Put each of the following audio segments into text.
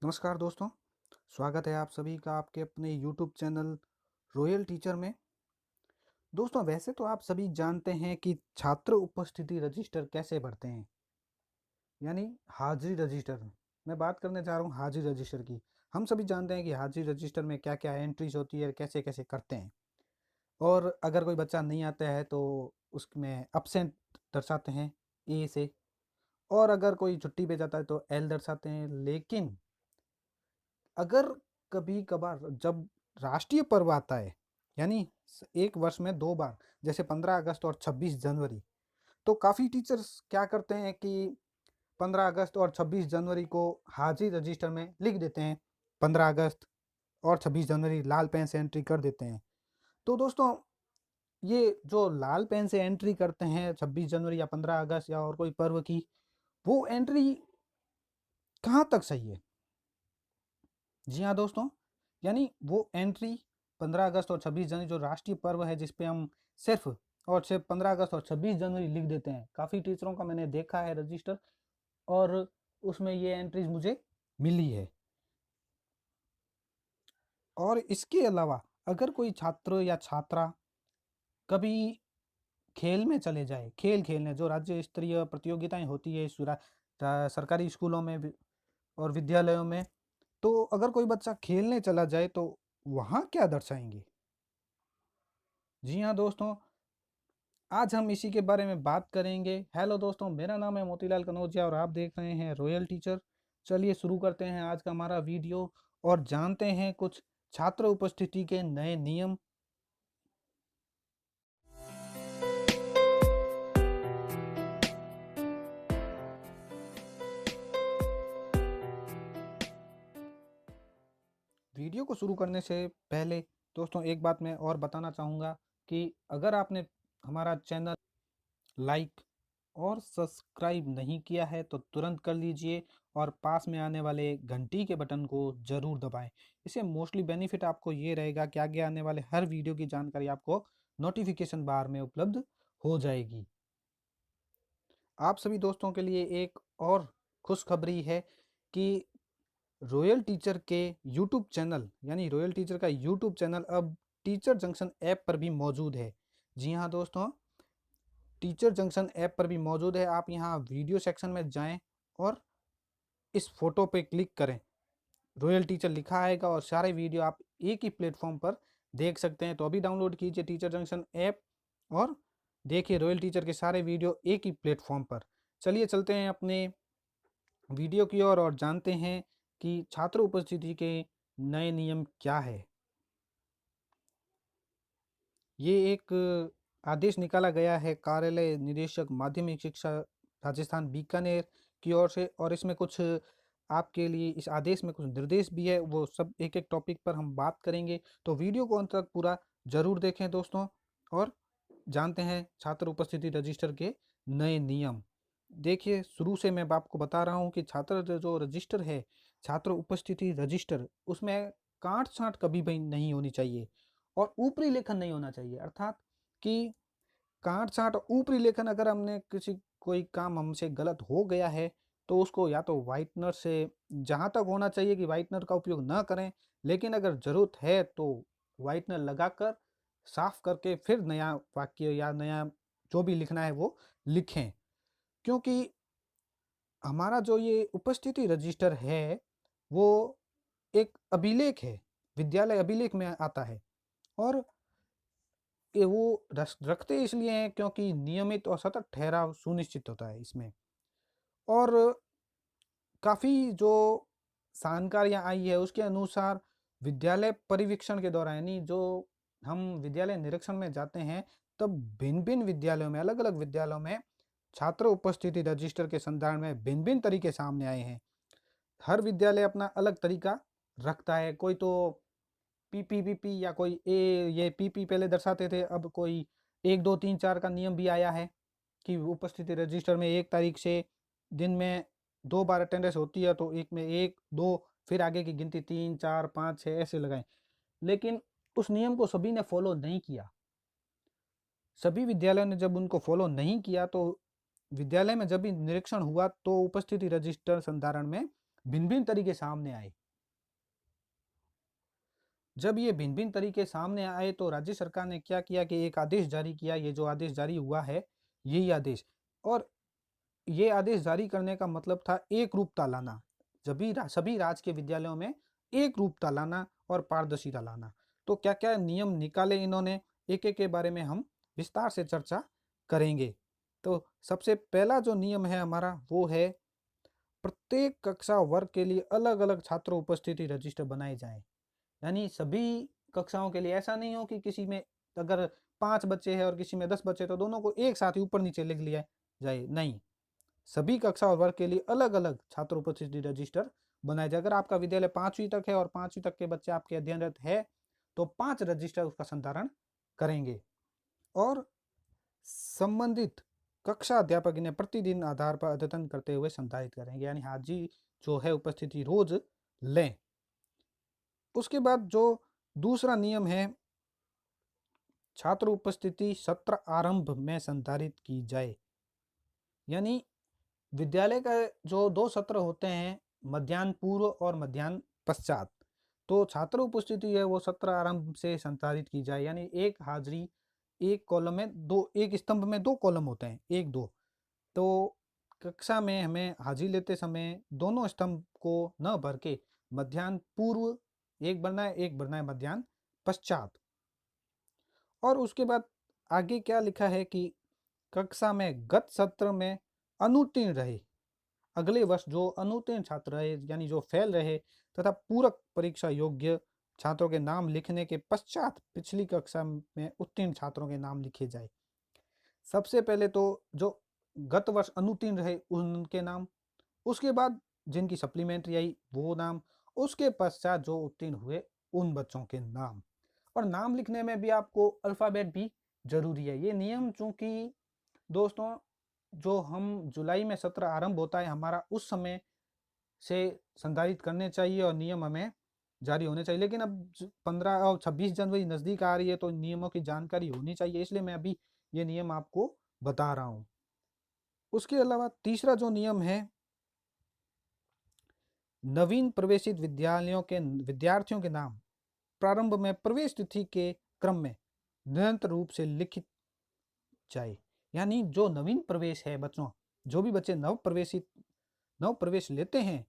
नमस्कार दोस्तों, स्वागत है आप सभी का आपके अपने यूट्यूब चैनल रॉयल टीचर में। दोस्तों, वैसे तो आप सभी जानते हैं कि छात्र उपस्थिति रजिस्टर कैसे भरते हैं, यानी हाजिरी रजिस्टर। मैं बात करने जा रहा हूँ हाजिरी रजिस्टर की। हम सभी जानते हैं कि हाजिरी रजिस्टर में क्या क्या एंट्रीज होती है, कैसे कैसे करते हैं। और अगर कोई बच्चा नहीं आता है तो उसमें अब्सेंट दर्शाते हैं ए से, और अगर कोई छुट्टी पे जाता है तो एल दर्शाते हैं। लेकिन अगर कभी कभार जब राष्ट्रीय पर्व आता है, यानी एक वर्ष में 2 बार, जैसे 15 अगस्त और 26 जनवरी, तो काफ़ी टीचर्स क्या करते हैं कि 15 अगस्त और 26 जनवरी को हाजिरी रजिस्टर में लिख देते हैं। 15 अगस्त और 26 जनवरी लाल पेन से एंट्री कर देते हैं। तो दोस्तों, ये जो लाल पेन से एंट्री करते हैं 26 जनवरी या 15 अगस्त या और कोई पर्व की, वो एंट्री कहाँ तक सही है? जी हाँ दोस्तों, यानी वो एंट्री 15 अगस्त और 26 जनवरी जो राष्ट्रीय पर्व है, जिस पे हम सिर्फ और सिर्फ 15 अगस्त और 26 जनवरी लिख देते हैं। काफ़ी टीचरों का मैंने देखा है रजिस्टर, और उसमें ये एंट्रीज मुझे मिली है। और इसके अलावा अगर कोई छात्र या छात्रा कभी खेल में चले जाए, खेल खेलने जो राज्य स्तरीय प्रतियोगिताएं होती है सरकारी स्कूलों में और विद्यालयों में, तो अगर कोई बच्चा खेलने चला जाए तो वहाँ क्या दर्शाएंगे? जी हाँ दोस्तों, आज हम इसी के बारे में बात करेंगे। हेलो दोस्तों, मेरा नाम है मोतीलाल कनौजिया और आप देख रहे हैं रॉयल टीचर। चलिए शुरू करते हैं आज का हमारा वीडियो और जानते हैं कुछ छात्र उपस्थिति के नए नियम। वीडियो को शुरू करने से पहले दोस्तों एक बात मैं और बताना चाहूँगा कि अगर आपने हमारा चैनल लाइक और सब्सक्राइब नहीं किया है तो तुरंत कर लीजिए, और पास में आने वाले घंटी के बटन को ज़रूर दबाएं। इससे मोस्टली बेनिफिट आपको ये रहेगा कि आगे आने वाले हर वीडियो की जानकारी आपको नोटिफिकेशन बार में उपलब्ध हो जाएगी। आप सभी दोस्तों के लिए एक और खुशखबरी है कि रॉयल टीचर के यूट्यूब चैनल, यानी रॉयल टीचर का यूट्यूब चैनल अब टीचर जंक्शन ऐप पर भी मौजूद है। जी हाँ दोस्तों, टीचर जंक्शन ऐप पर भी मौजूद है। आप यहाँ वीडियो सेक्शन में जाएं और इस फोटो पे क्लिक करें, रॉयल टीचर लिखा आएगा और सारे वीडियो आप एक ही प्लेटफॉर्म पर देख सकते हैं। तो अभी डाउनलोड कीजिए टीचर जंक्शन ऐप और देखिए रॉयल टीचर के सारे वीडियो एक ही प्लेटफॉर्म पर। चलिए चलते हैं अपने वीडियो की ओर और जानते हैं कि छात्र उपस्थिति के नए नियम क्या है। ये एक आदेश निकाला गया है कार्यालय निदेशक माध्यमिक शिक्षा राजस्थान बीकानेर की ओर से, और इसमें कुछ आपके लिए इस आदेश में कुछ निर्देश भी है। वो सब एक एक टॉपिक पर हम बात करेंगे, तो वीडियो को अंत तक पूरा जरूर देखें दोस्तों। और जानते हैं छात्र उपस्थिति रजिस्टर के नए नियम। देखिए, शुरू से मैं आपको बता रहा हूँ कि छात्र जो रजिस्टर है, छात्र उपस्थिति रजिस्टर, उसमें काट छांट कभी भी नहीं होनी चाहिए और ऊपरी लेखन नहीं होना चाहिए। अर्थात कि काट छांट ऊपरी लेखन, अगर हमने किसी कोई काम हमसे गलत हो गया है तो उसको या तो वाइटनर से, जहाँ तक होना चाहिए कि वाइटनर का उपयोग ना करें, लेकिन अगर ज़रूरत है तो वाइटनर लगाकर साफ करके फिर नया वाक्य या नया जो भी लिखना है वो लिखें। क्योंकि हमारा जो ये उपस्थिति रजिस्टर है वो एक अभिलेख है, विद्यालय अभिलेख में आता है। और ये वो रखते इसलिए हैं क्योंकि नियमित और सतत ठहराव सुनिश्चित होता है इसमें। और काफ़ी जो जानकारियाँ आई है उसके अनुसार विद्यालय परिवीक्षण के दौरान, यानी जो हम विद्यालय निरीक्षण में जाते हैं, तब भिन्न भिन्न विद्यालयों में, अलग अलग विद्यालयों में छात्र उपस्थिति रजिस्टर के संदर्भ में भिन्न भिन्न तरीके सामने आए हैं। हर विद्यालय अपना अलग तरीका रखता है। कोई तो पीपीपीपी या कोई ये पीपी पहले दर्शाते थे, अब कोई 1 2 3 4 का नियम भी आया है कि उपस्थिति रजिस्टर में 1 तारीख से दिन में 2 बार अटेंडेंस होती है तो एक में 1 2 फिर आगे की गिनती 3 4 5 6 ऐसे लगाएं। लेकिन उस नियम को सभी ने फॉलो नहीं किया। सभी विद्यालयों ने जब उनको फॉलो नहीं किया तो विद्यालय में जब भी निरीक्षण हुआ तो उपस्थिति रजिस्टर संधारण में भिन्न भिन्न तरीके सामने आए। जब ये भिन्न भिन्न तरीके सामने आए तो राज्य सरकार ने क्या किया कि एक आदेश जारी किया। ये जो आदेश जारी हुआ है, यही आदेश, और ये आदेश जारी करने का मतलब था एक रूपता लाना। सभी राजकीय विद्यालयों में एक रूपता लाना और पारदर्शिता लाना। तो क्या क्या नियम निकाले इन्होंने, एक एक के बारे में हम विस्तार से चर्चा करेंगे। तो सबसे पहला जो नियम है हमारा वो है, प्रत्येक कक्षा वर्ग के लिए अलग अलग छात्र उपस्थिति रजिस्टर बनाए जाएं। यानी सभी कक्षाओं के लिए ऐसा नहीं हो कि किसी में अगर 5 बच्चे हैं और किसी में 10 बच्चे तो दोनों को एक साथ ही ऊपर नीचे लिख लिया जाए, नहीं। सभी कक्षा और वर्ग के लिए अलग अलग छात्र उपस्थिति रजिस्टर बनाया जाए। अगर आपका विद्यालय 5वीं तक है और 5वीं तक के बच्चे आपके अध्ययनरत है तो 5 रजिस्टर उसका संधारण करेंगे। और संबंधित कक्षा अध्यापक इन्हें प्रतिदिन आधार पर अद्यतन करते हुए संधारित करेंगे। यानी हाजिरी जो है उपस्थिति रोज लें। उसके बाद जो दूसरा नियम है, छात्र उपस्थिति सत्र आरंभ में संधारित की जाए। यानी विद्यालय का जो 2 सत्र होते हैं, मध्याह्न पूर्व और मध्याह्न पश्चात, तो छात्र उपस्थिति है वो सत्र आरंभ से संचालित की जाए। यानी एक हाजिरी एक कॉलम में दो, एक स्तंभ में 2 कॉलम होते हैं, 1 2। तो कक्षा में हमें हाजिरी लेते समय दोनों स्तंभ को न भर के मध्याह्न पूर्व एक भरना है, एक भरना है मध्याह्न पश्चात। और उसके बाद आगे क्या लिखा है कि कक्षा में गत सत्र में अनुत्तीर्ण रहे, अगले वर्ष जो अनुत्तीर्ण छात्र रहे यानी जो फेल रहे तथा पूरक परीक्षा योग्य छात्रों के नाम लिखने के पश्चात पिछली कक्षा में उत्तीर्ण छात्रों के नाम लिखे जाए। सबसे पहले तो जो गत वर्ष अनुत्तीर्ण रहे उनके नाम, उसके बाद जिनकी सप्लीमेंट्री आई वो नाम, उसके पश्चात जो उत्तीर्ण हुए उन बच्चों के नाम। और नाम लिखने में भी आपको अल्फ़ाबेट भी जरूरी है। ये नियम चूंकि दोस्तों जो हम जुलाई में सत्र आरंभ होता है हमारा, उस समय से संधारित करने चाहिए और नियम हमें जारी होने चाहिए। लेकिन अब 15 और 26 जनवरी नज़दीक आ रही है तो नियमों की जानकारी होनी चाहिए, इसलिए मैं अभी ये नियम आपको बता रहा हूँ। उसके अलावा तीसरा जो नियम है, नवीन प्रवेशित विद्यार्थियों के नाम प्रारंभ में प्रवेश तिथि के क्रम में निरंतर रूप से लिखित जाए। यानी जो नवीन प्रवेश है बच्चों, जो भी बच्चे नव प्रवेश लेते हैं,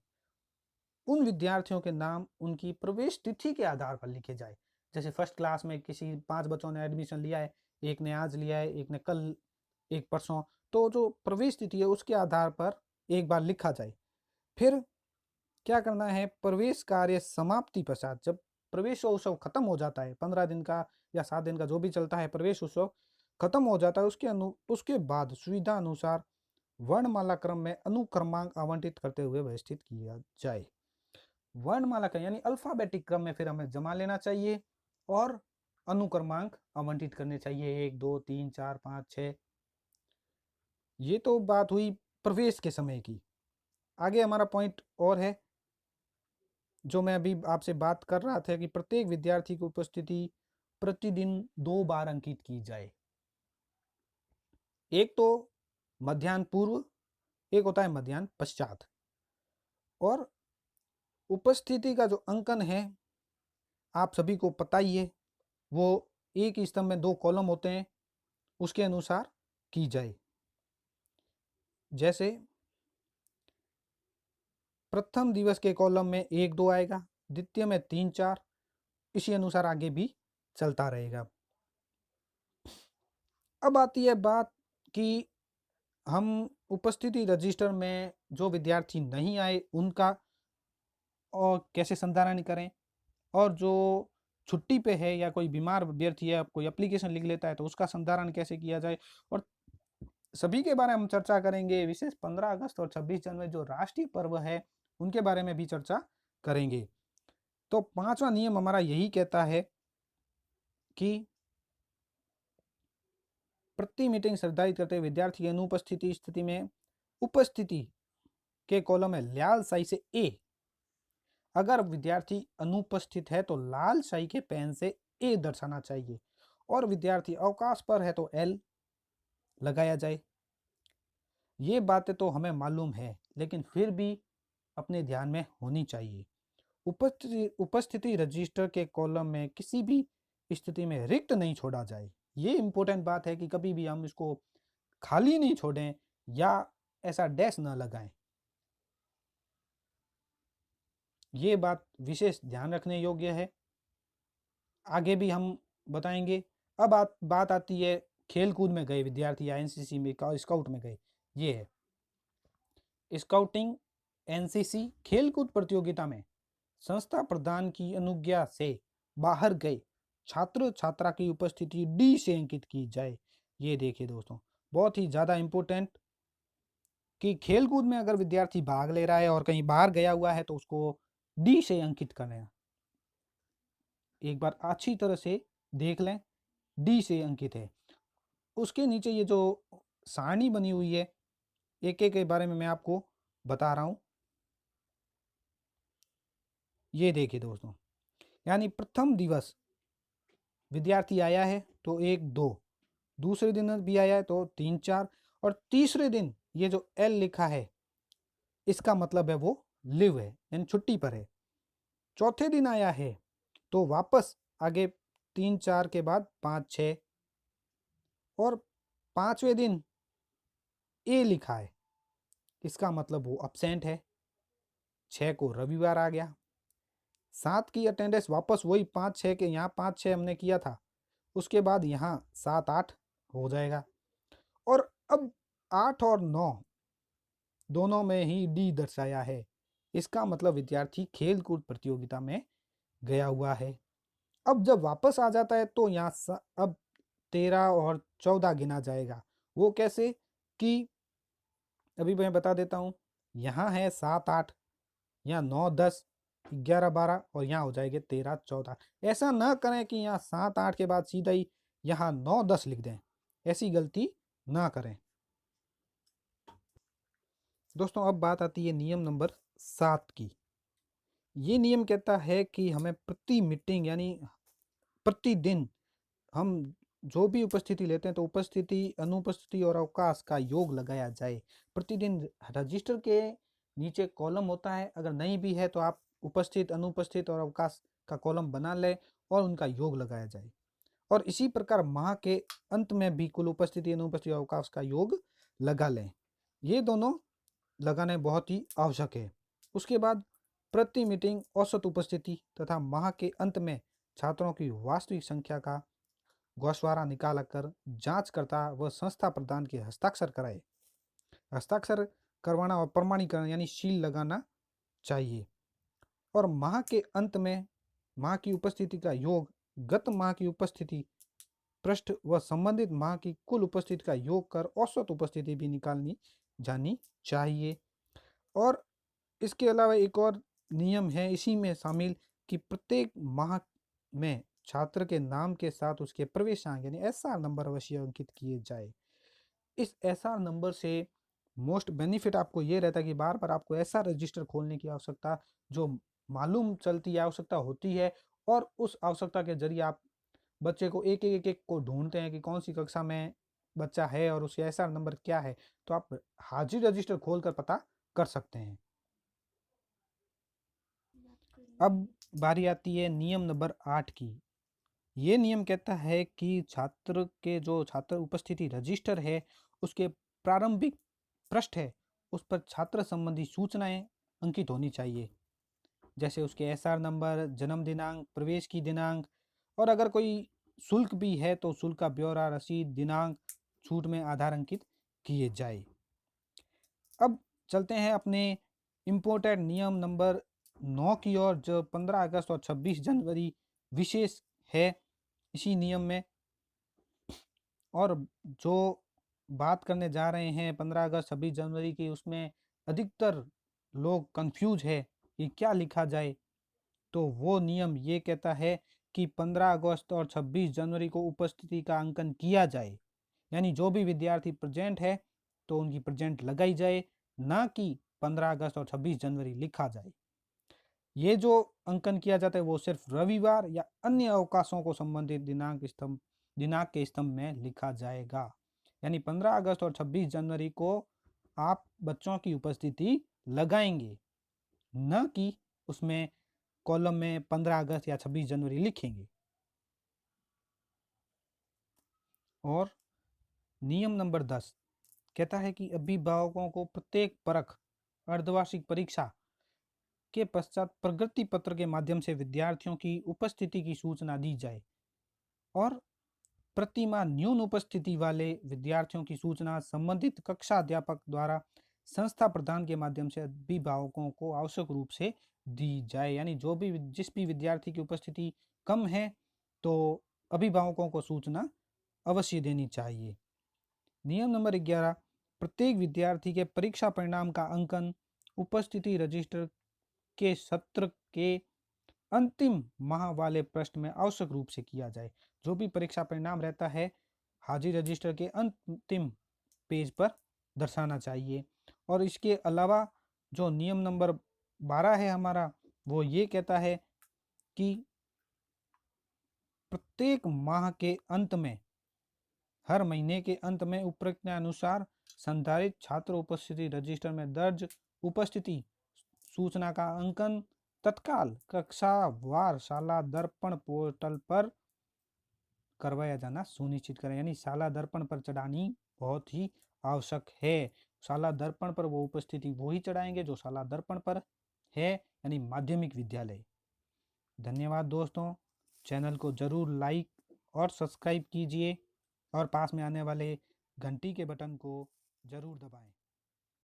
उन विद्यार्थियों के नाम उनकी प्रवेश तिथि के आधार पर लिखे जाए। जैसे फर्स्ट क्लास में किसी 5 बच्चों ने एडमिशन लिया है, एक ने आज लिया है, एक ने कल, एक परसों, तो जो प्रवेश तिथि है उसके आधार पर एक बार लिखा जाए। फिर क्या करना है, प्रवेश कार्य समाप्ति पश्चात जब प्रवेश उत्सव खत्म हो जाता है, 15 दिन का या 7 दिन का जो भी चलता है, प्रवेश उत्सव खत्म हो जाता है, उसके बाद सुविधा अनुसार वर्णमाला क्रम में अनुक्रमांक आवंटित करते हुए व्यवस्थित किया जाए। वर्णमाला क्रम यानी अल्फाबेटिक क्रम में फिर हमें जमा लेना चाहिए और अनुक्रमांक आवंटित करने चाहिए, 1 2 3 4 5 6। ये तो बात हुई प्रवेश के समय की। आगे हमारा पॉइंट और है जो मैं अभी आपसे बात कर रहा था कि प्रत्येक विद्यार्थी की उपस्थिति प्रतिदिन 2 बार अंकित की जाए। एक तो मध्याह्न पूर्व, एक होता है मध्याह्न पश्चात। और उपस्थिति का जो अंकन है आप सभी को पता ही है, वो एक ही स्तंभ में 2 कॉलम होते हैं, उसके अनुसार की जाए। जैसे प्रथम दिवस के कॉलम में 1 2 आएगा, द्वितीय में 3 4, इसी अनुसार आगे भी चलता रहेगा। अब आती है बात कि हम उपस्थिति रजिस्टर में जो विद्यार्थी नहीं आए उनका और कैसे संधारण करें, और जो छुट्टी पे है या कोई बीमार अभ्यर्थी है, कोई एप्लीकेशन लिख लेता है तो उसका संधारण कैसे किया जाए, और सभी के बारे में हम चर्चा करेंगे। विशेष 15 अगस्त और 26 जनवरी जो राष्ट्रीय पर्व है उनके बारे में भी चर्चा करेंगे। तो 5वां नियम हमारा यही कहता है कि प्रति मीटिंग निर्धारित करते हुए विद्यार्थी की अनुपस्थिति स्थिति में उपस्थिति के कॉलम में लाल स्याही से ए, अगर विद्यार्थी अनुपस्थित है तो लाल स्याही के पेन से ए दर्शाना चाहिए, और विद्यार्थी अवकाश पर है तो एल लगाया जाए। ये बातें तो हमें मालूम है, लेकिन फिर भी अपने ध्यान में होनी चाहिए। उपस्थिति रजिस्टर के कॉलम में किसी भी स्थिति में रिक्त नहीं छोड़ा जाए। ये इंपॉर्टेंट बात है कि कभी भी हम इसको खाली नहीं छोड़ें या ऐसा डैश ना लगाएं। ये बात विशेष ध्यान रखने योग्य है। आगे भी हम बताएंगे। अब बात आती है खेल कूद में गए विद्यार्थी या एनसीसी में स्काउट में गए। ये है स्काउटिंग एनसीसी खेल कूद प्रतियोगिता में संस्था प्रधान की अनुज्ञा से बाहर गए छात्र छात्रा की उपस्थिति डी से अंकित की जाए। ये देखिए दोस्तों, बहुत ही ज़्यादा इम्पोर्टेंट कि खेल कूद में अगर विद्यार्थी भाग ले रहा है और कहीं बाहर गया हुआ है तो उसको डी से अंकित करना। एक बार अच्छी तरह से देख लें, डी से अंकित है। उसके नीचे ये जो सारणी बनी हुई है, एक एक के बारे में मैं आपको बता रहा हूं। ये देखिए दोस्तों, यानी प्रथम दिवस विद्यार्थी आया है तो 1 2, दूसरे दिन भी आया है तो 3 4, और तीसरे दिन ये जो एल लिखा है इसका मतलब है वो लिव है, यानी छुट्टी पर है। चौथे दिन आया है तो वापस आगे 3 4 के बाद 5 6, और पांचवें दिन ए लिखा है, इसका मतलब वो अब्सेंट है। 6 को रविवार आ गया। 7 की अटेंडेंस वापस वही 5 6 के, यहाँ 5 6 हमने किया था, उसके बाद यहाँ 7 8 हो जाएगा। और अब 8 और 9 दोनों में ही डी दर्शाया है, इसका मतलब विद्यार्थी खेल कूद प्रतियोगिता में गया हुआ है। अब जब वापस आ जाता है तो यहाँ अब 13 और 14 गिना जाएगा। वो कैसे कि अभी मैं बता देता हूँ। यहाँ है 7 8, यहाँ 9 10 11 12, और यहाँ हो जाएंगे 13 14। ऐसा ना करें कि यहाँ 7 8 के बाद सीधा ही यहाँ 9 10 लिख दें, ऐसी गलती ना करें। दोस्तों अब बात आती है नियम नंबर 7 की। ये नियम कहता है कि हमें प्रति मीटिंग यानी प्रतिदिन हम जो भी उपस्थिति लेते हैं तो उपस्थिति अनुपस्थिति और अवकाश का योग लगाया जाए। प्रतिदिन रजिस्टर के नीचे कॉलम होता है, अगर नहीं भी है तो आप उपस्थित अनुपस्थित और अवकाश का कॉलम बना लें और उनका योग लगाया जाए। और इसी प्रकार माह के अंत में भी कुल उपस्थिति अनुपस्थिति और अवकाश का योग लगा लें। ये दोनों लगाने बहुत ही आवश्यक है। उसके बाद प्रति मीटिंग औसत उपस्थिति तथा माह के अंत में छात्रों की वास्तविक संख्या का गोशवारा निकाल कर जांचकर्ता व संस्था प्रधान के हस्ताक्षर कराए। हस्ताक्षर करवाना और प्रमाणीकरण यानी सील लगाना चाहिए। और माह के अंत में माह की उपस्थिति का योग गत माह की उपस्थिति पृष्ठ व संबंधित माह की कुल उपस्थिति का योग कर औसत उपस्थिति भी निकालनी जानी चाहिए। और इसके अलावा एक और नियम है इसी में शामिल कि प्रत्येक माह में छात्र के नाम के साथ उसके प्रवेशांक यानी एसआर नंबर अवश्य अंकित किए जाए। इस एसआर नंबर से मोस्ट बेनिफिट आपको ये रहता है कि बार बार आपको ऐसा रजिस्टर खोलने की आवश्यकता जो मालूम चलती है, आवश्यकता होती है, और उस आवश्यकता के जरिए आप बच्चे को एक एक को ढूंढते हैं कि कौन सी कक्षा में बच्चा है और उसके एसआर नंबर क्या है, तो आप हाजिर रजिस्टर खोलकर पता कर सकते हैं। अब बारी आती है नियम नंबर 8 की। ये नियम कहता है कि छात्र के जो छात्र उपस्थिति रजिस्टर है उसके प्रारंभिक पृष्ठ है उस पर छात्र संबंधी सूचनाएं अंकित होनी चाहिए, जैसे उसके एसआर नंबर, जन्म दिनांक, प्रवेश की दिनांक, और अगर कोई शुल्क भी है तो शुल्क का ब्यौरा, रसीद, दिनांक, छूट में आधार अंकित किए जाए। अब चलते हैं अपने इम्पोर्टेंट नियम नंबर 9 की ओर, जो 15 अगस्त और 26 जनवरी विशेष है इसी नियम में। और जो बात करने जा रहे हैं 15 अगस्त 26 जनवरी की, उसमें अधिकतर लोग कंफ्यूज है कि क्या लिखा जाए। तो वो नियम ये कहता है कि 15 अगस्त और 26 जनवरी को उपस्थिति का अंकन किया जाए, यानी जो भी विद्यार्थी प्रेजेंट है तो उनकी प्रेजेंट लगाई जाए, ना कि 15 अगस्त और 26 जनवरी लिखा जाए। ये जो अंकन किया जाता है वो सिर्फ रविवार या अन्य अवकाशों को संबंधित दिनांक के स्तंभ में लिखा जाएगा। यानी 15 अगस्त और 26 जनवरी को आप बच्चों की उपस्थिति लगाएंगे, न कि उसमें कॉलम में 15 अगस्त या 26 जनवरी लिखेंगे। और नियम नंबर 10 कहता है कि अभिभावकों को प्रत्येक परख अर्धवार्षिक परीक्षा के पश्चात प्रगति पत्र के माध्यम से विद्यार्थियों की उपस्थिति की सूचना दी जाए और प्रतिमाह न्यून उपस्थिति वाले विद्यार्थियों की सूचना संबंधित कक्षा अध्यापक द्वारा संस्था प्रदान के माध्यम से अभिभावकों को आवश्यक रूप से दी जाए। यानी जिस भी विद्यार्थी की उपस्थिति कम है तो अभिभावकों को सूचना अवश्य देनी चाहिए। नियम नंबर 11 प्रत्येक विद्यार्थी के परीक्षा परिणाम का अंकन उपस्थिति रजिस्टर के सत्र के अंतिम माह वाले पृष्ठ में आवश्यक रूप से किया जाए। जो भी परीक्षा परिणाम रहता है हाजिर रजिस्टर के अंतिम पेज पर दर्शाना चाहिए। और इसके अलावा जो नियम नंबर 12 है हमारा, वो ये कहता है कि प्रत्येक माह के अंत में, हर महीने के अंत में उपरोक्त के अनुसार संधारित छात्र उपस्थिति रजिस्टर में दर्ज उपस्थिति सूचना का अंकन तत्काल कक्षावार शाला दर्पण पोर्टल पर करवाया जाना सुनिश्चित करें। यानी शाला दर्पण पर चढ़ानी बहुत ही आवश्यक है। शाला दर्पण पर वो उपस्थिति वो ही चढ़ाएंगे जो शाला दर्पण पर है, यानी माध्यमिक विद्यालय। धन्यवाद दोस्तों, चैनल को जरूर लाइक और सब्सक्राइब कीजिए और पास में आने वाले घंटी के बटन को जरूर दबाएं।